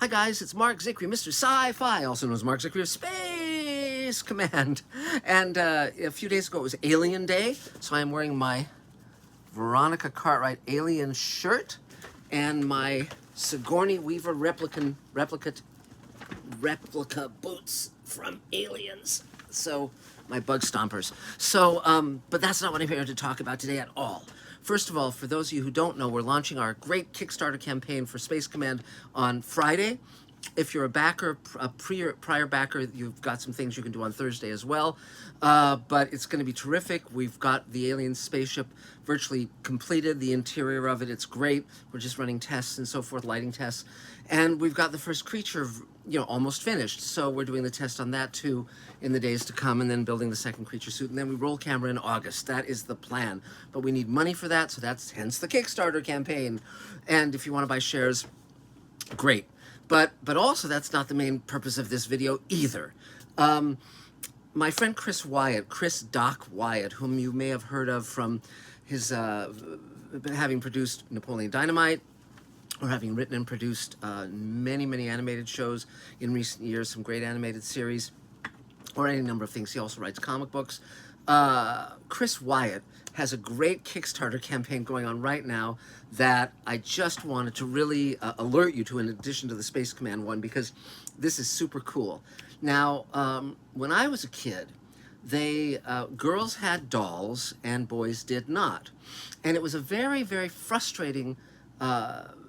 Hi guys, it's Mark Zickery, Mr. Sci-Fi, also known as Mark Zickery of Space Command. And a few days ago it was Alien Day, so I'm wearing my Veronica Cartwright Alien shirt and my Sigourney Weaver replica boots from Aliens. So, my bug stompers. So, but that's not what I'm here to talk about today at all. First of all, for those of you who don't know, we're launching our great Kickstarter campaign for Space Command on Friday. If you're a backer, a prior backer, you've got some things you can do on Thursday as well. But it's going to be terrific. We've got the alien spaceship virtually completed, the interior of it, it's great. We're just running tests and so forth, lighting tests. And we've got the first creature, almost finished. So we're doing the test on that too in the days to come, and then building the second creature suit. And then we roll camera in August. That is the plan. But we need money for that, so that's hence the Kickstarter campaign. And if you want to buy shares, great. But also, that's not the main purpose of this video either. My friend Chris Doc Wyatt, whom you may have heard of from his having produced Napoleon Dynamite, or having written and produced many animated shows in recent years, some great animated series, or any number of things. He also writes comic books. Chris Wyatt has a great Kickstarter campaign going on right now that I just wanted to really alert you to, in addition to the Space Command one, because this is super cool. Now, when I was a kid, girls had dolls and boys did not. And it was a very frustrating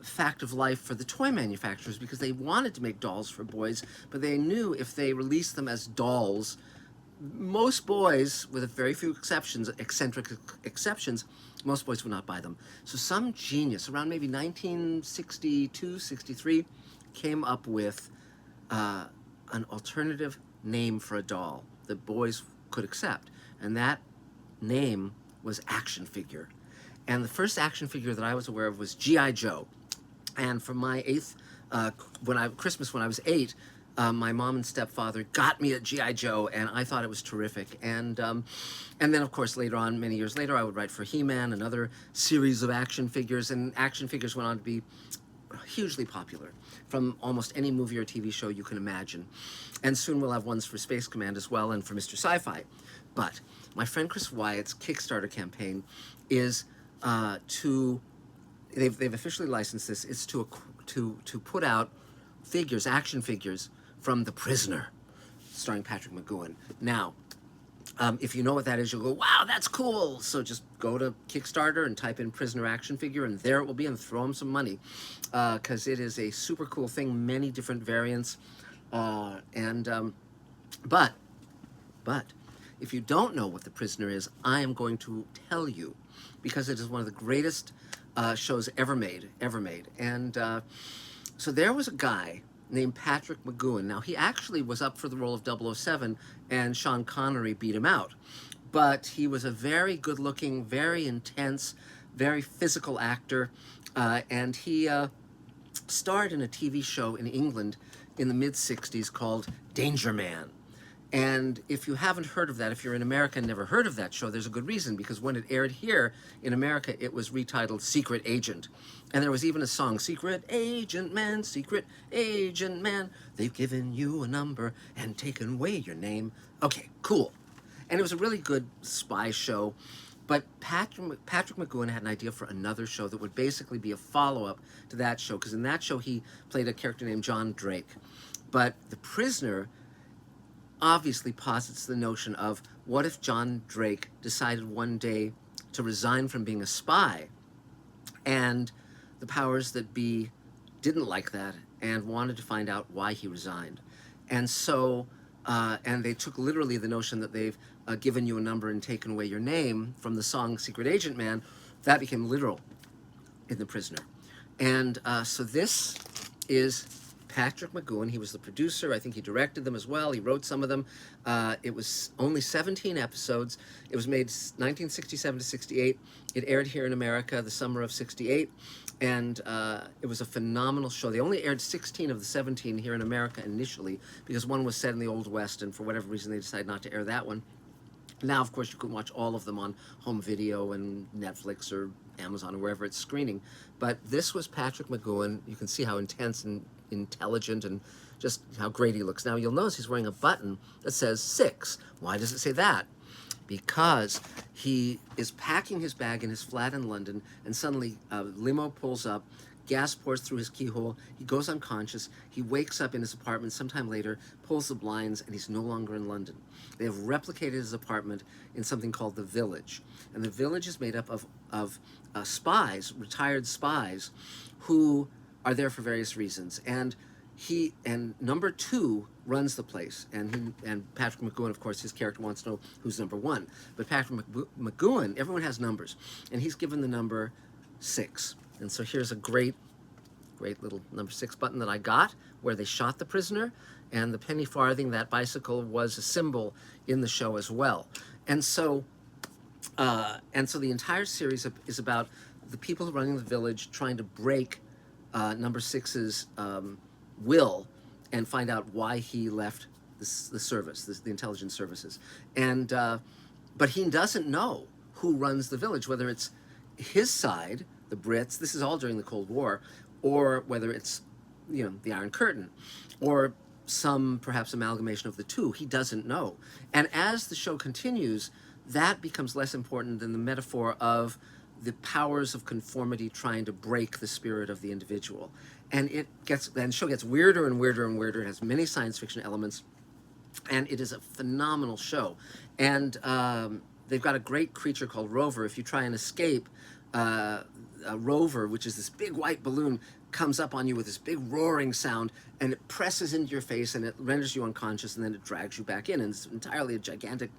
fact of life for the toy manufacturers, because they wanted to make dolls for boys, but they knew if they released them as dolls, most boys, with a very few exceptions, eccentric exceptions, most boys would not buy them. So some genius around maybe 1962, 63 came up with an alternative name for a doll that boys could accept, and that name was action figure. And the first action figure that I was aware of was G.I. Joe. And for my Christmas when I was 8, my mom and stepfather got me a G.I. Joe, and I thought it was terrific. And then, of course, later on, many years later, I would write for He-Man, another series of action figures, and action figures went on to be hugely popular from almost any movie or TV show you can imagine. And soon we'll have ones for Space Command as well, and for Mr. Sci-Fi. But my friend Chris Wyatt's Kickstarter campaign is they've officially licensed this. It's to put out figures, action figures, from The Prisoner, starring Patrick Mcgowan. Now, if you know what that is, you'll go, wow, that's cool. So just go to Kickstarter and type in Prisoner action figure, and there it will be, and throw them some money, because it is a super cool thing, many different variants. But if you don't know what The Prisoner is, I am going to tell you, because it is one of the greatest shows ever made. And so there was a guy named Patrick Mcgowan. Now, he actually was up for the role of 007, and Sean Connery beat him out. But he was a very good-looking, very intense, very physical actor, and he starred in a TV show in England in the mid-60s called Danger Man. And if you haven't heard of that, if you're in America and never heard of that show, there's a good reason, because when it aired here in America, it was retitled Secret Agent. And there was even a song, Secret Agent Man, they've given you a number and taken away your name. Okay, cool. And it was a really good spy show. But Patrick Mcgowan had an idea for another show that would basically be a follow-up to that show, because in that show he played a character named John Drake. But The Prisoner obviously posits the notion of, what if John Drake decided one day to resign from being a spy, and the powers that be didn't like that and wanted to find out why he resigned. And so, and they took literally the notion that they've given you a number and taken away your name from the song Secret Agent Man. That became literal in The Prisoner. And so this is Patrick Mcgowan. He was the producer. I think he directed them as well. He wrote some of them. It was only 17 episodes. It was made 1967 to 68. It aired here in America the summer of 68. And it was a phenomenal show. They only aired 16 of the 17 here in America initially, because one was set in the Old West, and for whatever reason they decided not to air that one. Now, of course, you can watch all of them on home video and Netflix or Amazon or wherever it's screening. But this was Patrick Mcgowan. You can see how intense and intelligent and just how great he looks. Now you'll notice he's wearing a button that says 6. Why does it say that? Because he is packing his bag in his flat in London, and suddenly a limo pulls up, gas pours through his keyhole, he goes unconscious, he wakes up in his apartment sometime later, pulls the blinds, and he's no longer in London. They have replicated his apartment in something called the Village. And the Village is made up of spies, retired spies, who are there for various reasons. And number 2 runs the place, and Patrick Mcgowan, of course, his character wants to know who's number 1. But Patrick Mcgowan, everyone has numbers, and he's given the number 6. And so here's a great little number 6 button that I got, where they shot the prisoner, and the penny farthing, that bicycle, was a symbol in the show as well. And so the entire series is about the people running the village trying to break number 6's will and find out why he left the service, the intelligence services. And but he doesn't know who runs the village, whether it's his side, the Brits, this is all during the Cold War, or whether it's, the Iron Curtain, or some perhaps amalgamation of the two. He doesn't know. And as the show continues, that becomes less important than the metaphor of the powers of conformity trying to break the spirit of the individual. And the show gets weirder and weirder and weirder. It has many science fiction elements, and it is a phenomenal show. And they've got a great creature called Rover. If you try and escape, a Rover, which is this big white balloon, comes up on you with this big roaring sound, and it presses into your face, and it renders you unconscious, and then it drags you back in, and it's entirely a gigantic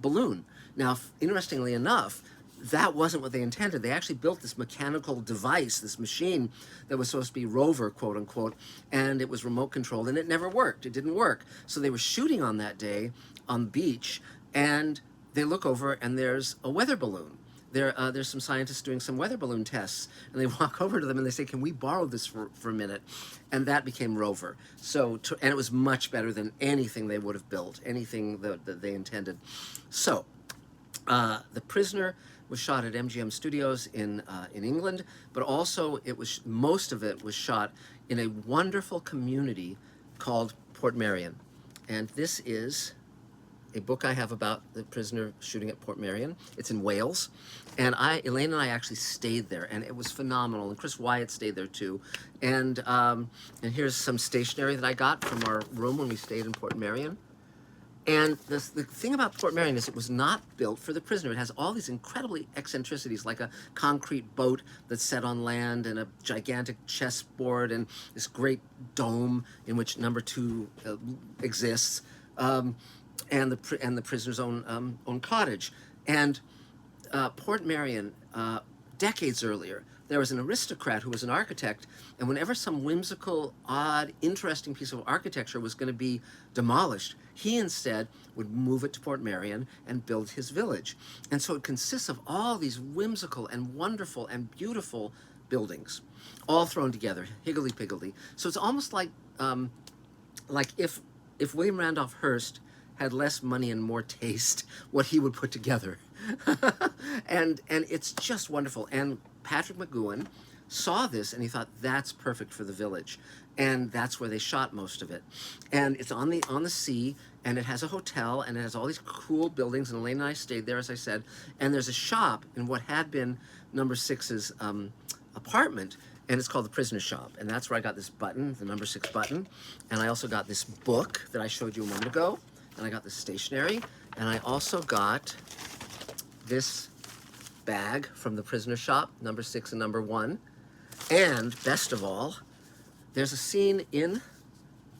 balloon. Now, interestingly enough, that wasn't what they intended. They actually built this mechanical device, this machine that was supposed to be Rover, quote unquote, and it was remote controlled, and it never worked. It didn't work. So they were shooting on that day on the beach, and they look over, and there's a weather balloon. There's some scientists doing some weather balloon tests, and they walk over to them and they say, "Can we borrow this for a minute?" And that became Rover. And it was much better than anything they would have built, anything that they intended. So, The Prisoner was shot at MGM Studios in England, but also most of it was shot in a wonderful community called Portmeirion. And this is a book I have about the prisoner shooting at Portmeirion. It's in Wales, and Elaine and I actually stayed there, and it was phenomenal. And Chris Wyatt stayed there too. And here's some stationery that I got from our room when we stayed in Portmeirion. And the thing about Portmeirion is it was not built for the prisoner. It has all these incredibly eccentricities, like a concrete boat that's set on land, and a gigantic chessboard, and this great dome in which number 2 exists. And the prisoner's own cottage. And Portmeirion, decades earlier, there was an aristocrat who was an architect, and whenever some whimsical, odd, interesting piece of architecture was going to be demolished, he instead would move it to Portmeirion and build his village. And so it consists of all these whimsical and wonderful and beautiful buildings, all thrown together, higgledy-piggledy. So it's almost like if William Randolph Hearst had less money and more taste, what he would put together. and it's just wonderful. And Patrick Mcgowan saw this and he thought, that's perfect for the village. And that's where they shot most of it. And it's on the sea, and it has a hotel, and it has all these cool buildings, and Elaine and I stayed there, as I said. And there's a shop in what had been number 6's apartment, and it's called the Prisoner Shop. And that's where I got this button, the number 6 button. And I also got this book that I showed you a moment ago. And I got this stationery, and I also got this bag from the Prisoner Shop, number 6 and number 1. And best of all, there's a scene in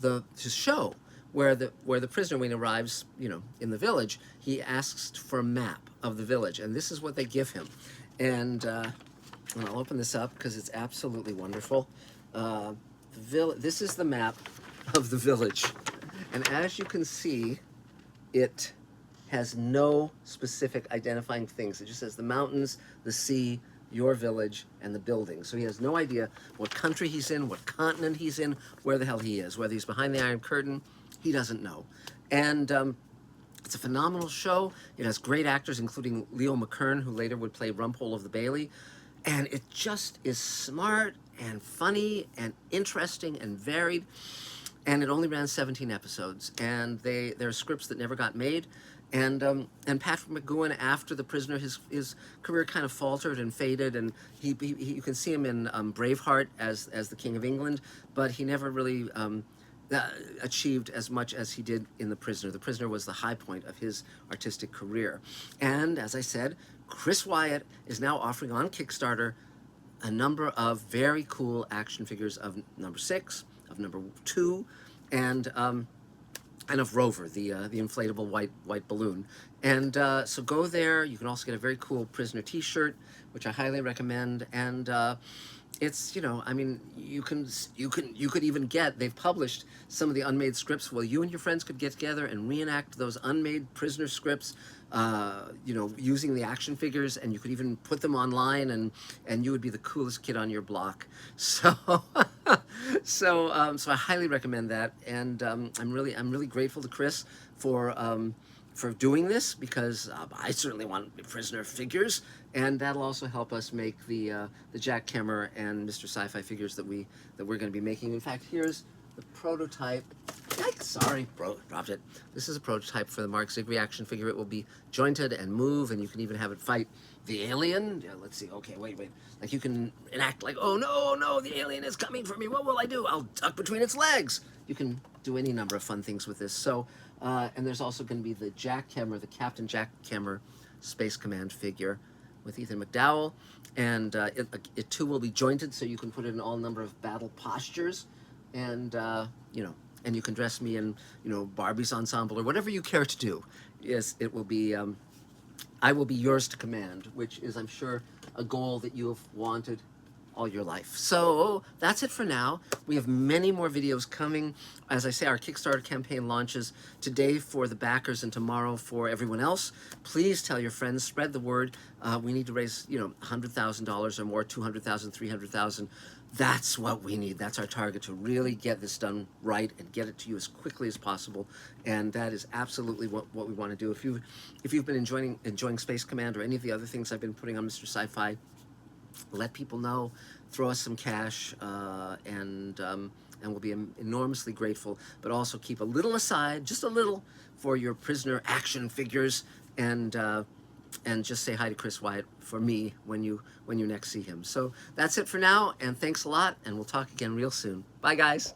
the show where the prisoner, when he arrives, in the village, he asks for a map of the village, and this is what they give him. And I'll open this up because it's absolutely wonderful. This is the map of the village. And as you can see, it has no specific identifying things. It just says the mountains, the sea, your village, and the buildings. So he has no idea what country he's in, what continent he's in, where the hell he is. Whether he's behind the Iron Curtain, he doesn't know. And it's a phenomenal show. It has great actors, including Leo McKern, who later would play Rumpole of the Bailey. And it just is smart and funny and interesting and varied. And it only ran 17 episodes, and there are scripts that never got made. And Patrick Mcgowan, after The Prisoner, his career kind of faltered and faded, and you can see him in Braveheart as the King of England, but he never really achieved as much as he did in The Prisoner. The Prisoner was the high point of his artistic career. And as I said, Chris Wyatt is now offering on Kickstarter a number of very cool action figures of number 6, of number 2, and of Rover, the inflatable white balloon. And so go there. You can also get a very cool Prisoner T-shirt, which I highly recommend. And it's, I mean, you could even get, they've published some of the unmade scripts. Well, you and your friends could get together and reenact those unmade Prisoner scripts, using the action figures, and you could even put them online, and you would be the coolest kid on your block. So so I highly recommend that. And I'm really grateful to Chris for doing this, because I certainly want Prisoner figures, and that'll also help us make the Jack Kemmer and Mr. Sci-Fi figures that we're going to be making. In fact, here's the prototype. Yikes, sorry, dropped it. This is a prototype for the Mark Zigri action figure. It will be jointed and move, and you can even have it fight the alien. Yeah, let's see. Okay, wait. Like, you can enact like, oh no, the alien is coming for me. What will I do? I'll duck between its legs. You can do any number of fun things with this. So, and there's also going to be the Jack Kemmer, the Captain Jack Kemmer Space Command figure with Ethan McDowell, and it too will be jointed, so you can put it in all number of battle postures, and and you can dress me in Barbie's ensemble or whatever you care to do. Yes, it will be. I will be yours to command, which is, I'm sure, a goal that you have wanted all your life. So that's it for now. We have many more videos coming. As I say, our Kickstarter campaign launches today for the backers and tomorrow for everyone else. Please tell your friends, spread the word. We need to raise, $100,000 or more, 200,000, 300,000. That's what we need. That's our target, to really get this done right and get it to you as quickly as possible. And that is absolutely what we want to do. If you've been enjoying Space Command or any of the other things I've been putting on Mr. Sci-Fi, let people know, throw us some cash, and we'll be enormously grateful. But also keep a little aside, just a little, for your Prisoner action figures, and just say hi to Chris Wyatt for me when you next see him. So that's it for now, and thanks a lot, and we'll talk again real soon. Bye, guys.